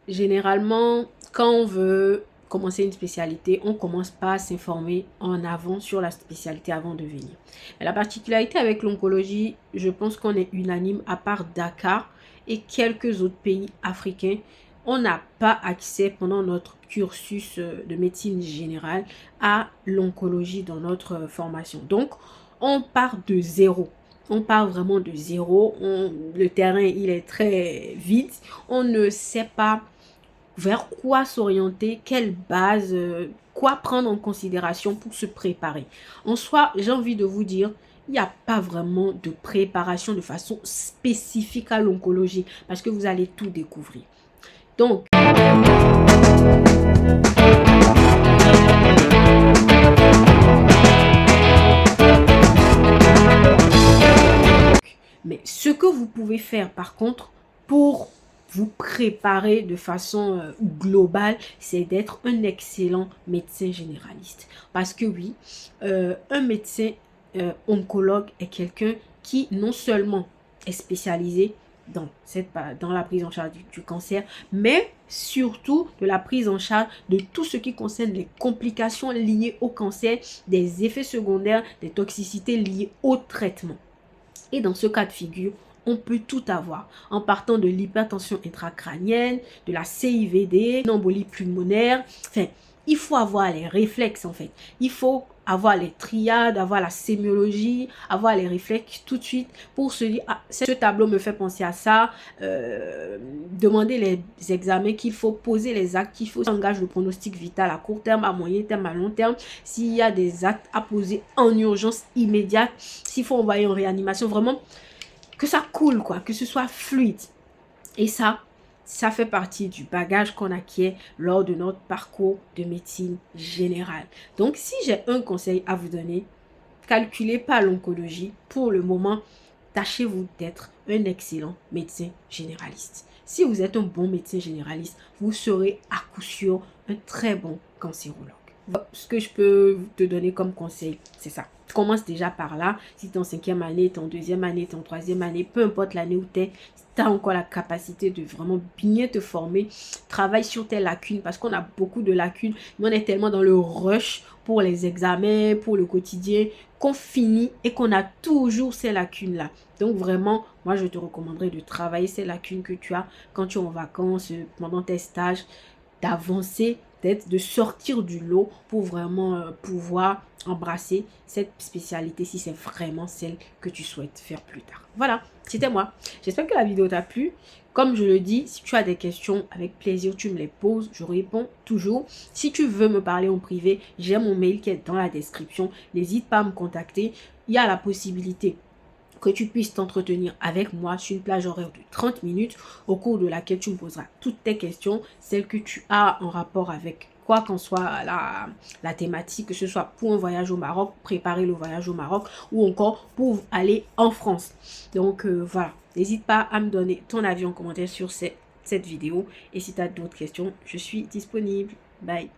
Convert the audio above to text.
généralement, quand on veut commencer une spécialité, on commence pas à s'informer en avant sur la spécialité avant de venir. Mais la particularité avec l'oncologie, je pense qu'on est unanime, à part Dakar et quelques autres pays africains, on n'a pas accès pendant notre cursus de médecine générale à l'oncologie dans notre formation. Donc, on part de zéro. On part vraiment de zéro. Le terrain, il est très vide. On ne sait pas vers quoi s'orienter, quelle base, quoi prendre en considération pour se préparer. En soi, j'ai envie de vous dire, il n'y a pas vraiment de préparation de façon spécifique à l'oncologie parce que vous allez tout découvrir. Donc, mais ce que vous pouvez faire par contre pour vous préparer de façon globale, c'est d'être un excellent médecin généraliste. Parce que oui, un médecin oncologue est quelqu'un qui non seulement est spécialisé dans la prise en charge du cancer, mais surtout de la prise en charge de tout ce qui concerne les complications liées au cancer, des effets secondaires, des toxicités liées au traitement. Et dans ce cas de figure, on peut tout avoir, en partant de l'hypertension intracrânienne, de la CIVD, une embolie pulmonaire. Enfin, il faut avoir les réflexes en fait. Il faut avoir les triades, avoir la sémiologie, avoir les réflexes tout de suite pour se dire, ah, ce tableau me fait penser à ça, demander les examens qu'il faut, poser les actes qu'il faut, s'engage le pronostic vital à court terme, à moyen terme, à long terme, s'il y a des actes à poser en urgence immédiate, s'il faut envoyer en réanimation, vraiment que ça coule quoi, que ce soit fluide. Et ça fait partie du bagage qu'on acquiert lors de notre parcours de médecine générale. Donc, si j'ai un conseil à vous donner, calculez pas l'oncologie. Pour le moment, tâchez-vous d'être un excellent médecin généraliste. Si vous êtes un bon médecin généraliste, vous serez à coup sûr un très bon cancérologue. Ce que je peux te donner comme conseil, c'est ça. Commence déjà par là. Si tu es en 5e année, tu es en 2e année, tu es en 3e année, peu importe l'année où tu es, tu as encore la capacité de vraiment bien te former. Travaille sur tes lacunes parce qu'on a beaucoup de lacunes, mais on est tellement dans le rush pour les examens, pour le quotidien, qu'on finit et qu'on a toujours ces lacunes-là. Donc vraiment, moi je te recommanderais de travailler ces lacunes que tu as quand tu es en vacances, pendant tes stages, d'avancer, de sortir du lot pour vraiment pouvoir embrasser cette spécialité si c'est vraiment celle que tu souhaites faire plus tard. Voilà, c'était moi. J'espère que la vidéo t'a plu. Comme je le dis, si tu as des questions, avec plaisir, tu me les poses. Je réponds toujours. Si tu veux me parler en privé, j'ai mon mail qui est dans la description. N'hésite pas à me contacter. Il y a la possibilité que tu puisses t'entretenir avec moi sur une plage horaire de 30 minutes au cours de laquelle tu me poseras toutes tes questions, celles que tu as en rapport avec quoi qu'en soit la thématique, que ce soit pour un voyage au Maroc, préparer le voyage au Maroc ou encore pour aller en France. Donc voilà, n'hésite pas à me donner ton avis en commentaire sur cette vidéo et si tu as d'autres questions, je suis disponible. Bye.